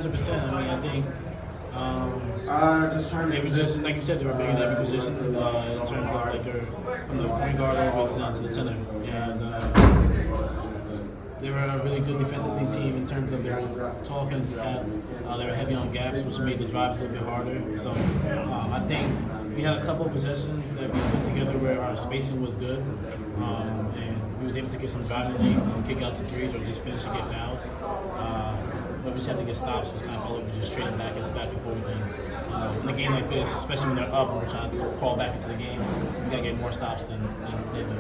100%. I mean, I think they were just like you said, they were big in every position in terms of like they're from the point guard all the way down to the center, and they were a really good defensively team in terms of their talking. They were heavy on gaps, which made the drives a little bit harder. So I think we had a couple of possessions that we put together where our spacing was good, and we was able to get some driving lanes and kick out to threes or just finish and get fouled. But we just had to get stops. It kind of felt like we were just trading back and forth. And in a game like this, especially when they're up and we're trying to crawl back into the game, we got to get more stops than they do.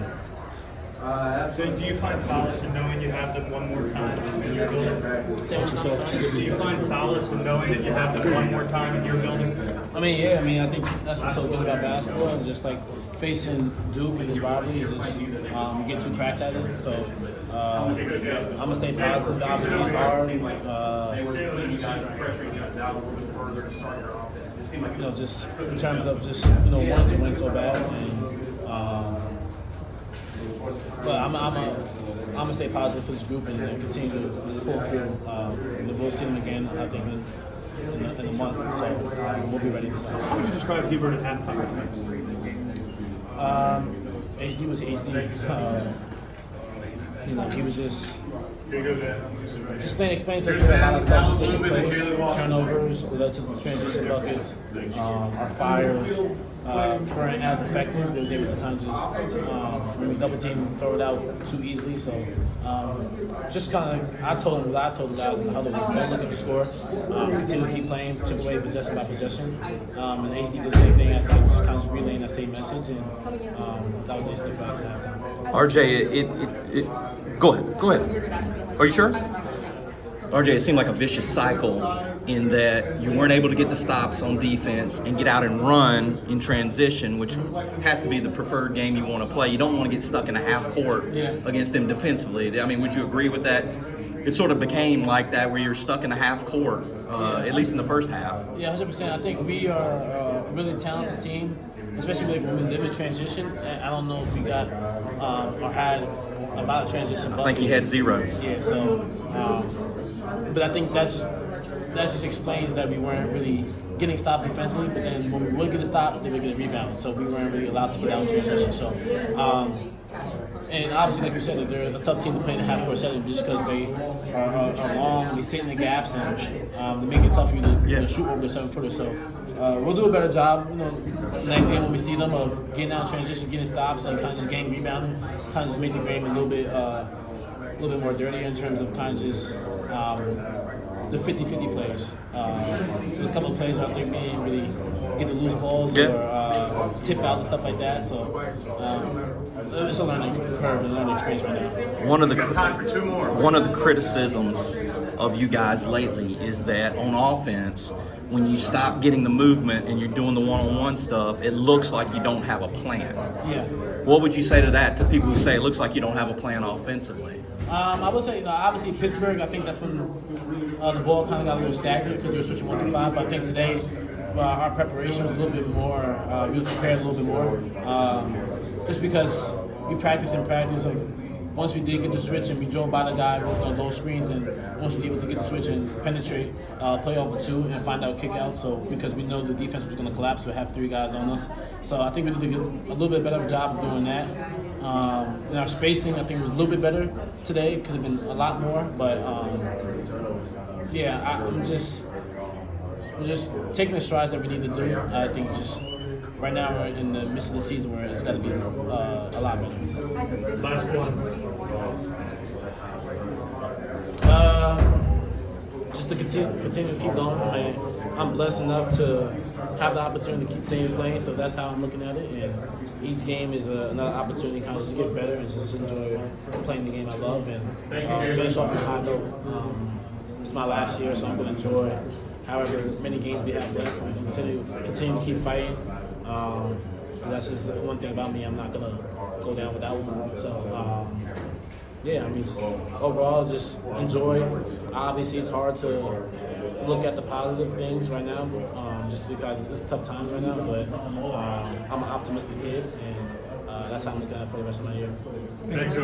Do you find solace in knowing you have them one more time in your building? Do you find solace in knowing that you have them one more time in your building? I mean, yeah. I mean, I think that's what's so good about basketball, and just like facing Duke in this rivalry is just you get two cracks at it. So I'm gonna stay positive. Obviously, it's hard. Just in terms of just wanting to win so bad, and but I'm gonna stay positive for this group and continue to pull through. We'll see them again, I think, in a month, so we'll be ready this time. How would you describe Hubert at halftime? HD was HD. He was just explain to us a lot of self-inflicted plays, turnovers, that led to transition buckets, our fires weren't as effective. They was able to kind of just, when we double team, throw it out too easily. So just kind of, I told the guys in the huddle was don't look at the score, continue to keep playing, chip away possession by possession. And HD did the same thing. I think just kind of relaying that same message, and that was HD for us at halftime. RJ, go ahead. Are you sure? RJ, it seemed like a vicious cycle in that you weren't able to get the stops on defense and get out and run in transition, which has to be the preferred game you want to play. You don't want to get stuck in a half court against them defensively. I mean, would you agree with that? It sort of became like that where you're stuck in a half court, at least in the first half. Yeah, 100%. I think we are a really talented team, especially when we live in transition. I don't know if we got or had a lot of transition buckets. I think he had 0. Yeah, so, but I think that just explains that we weren't really getting stops defensively, but then when we would get a stop, they would get a rebound. So we weren't really allowed to get out in transition. So, and obviously, like you said, they're a tough team to play in the half-court setting just because they are long, they sit in the gaps, and they make it tough for you to shoot over the 7-footer. So we'll do a better job, next game when we see them of getting out in transition, getting stops, and kind of just getting rebounding, kind of just make the game a little bit more dirty in terms of kind of just the 50-50 plays. There's a couple of plays where I think we didn't really get the loose balls or tip outs and stuff like that. So it's a learning curve and learning experience right now. One of the criticisms of you guys lately is that on offense, when you stop getting the movement and you're doing the one-on-one stuff, it looks like you don't have a plan. Yeah. What would you say to that, to people who say it looks like you don't have a plan offensively? I would say, obviously Pittsburgh, I think that's when the ball kind of got a little stagnant because we were switching 1 to 5. But I think today our preparation was a little bit more, we were prepared a little bit more. Just because we practiced of once we did get the switch and we drove by the guy on those screens, and once we were able to get the switch and penetrate, play over 2 and find out kick-out. So because we know the defense was going to collapse, we'll have 3 guys on us. So I think we did a little bit better job of doing that. And our spacing, I think, was a little bit better today. It could have been a lot more, but we're just taking the strides that we need to do. I think just right now we're in the midst of the season where it's got to be a lot better. Last one. Just to continue to keep going. I mean, I'm blessed enough to have the opportunity to continue playing, so that's how I'm looking at it. And each game is another opportunity to kind of just get better and just enjoy playing the game I love and finish off in Chicago. It's my last year, so I'm going to enjoy however many games we have left and continue to keep fighting. That's just one thing about me. I'm not going to go down without one. So, just overall, just enjoy. Obviously, it's hard to look at the positive things right now, just because it's tough times right now. But I'm an optimistic kid, and that's how I'm looking at it for the rest of my year. Thanks,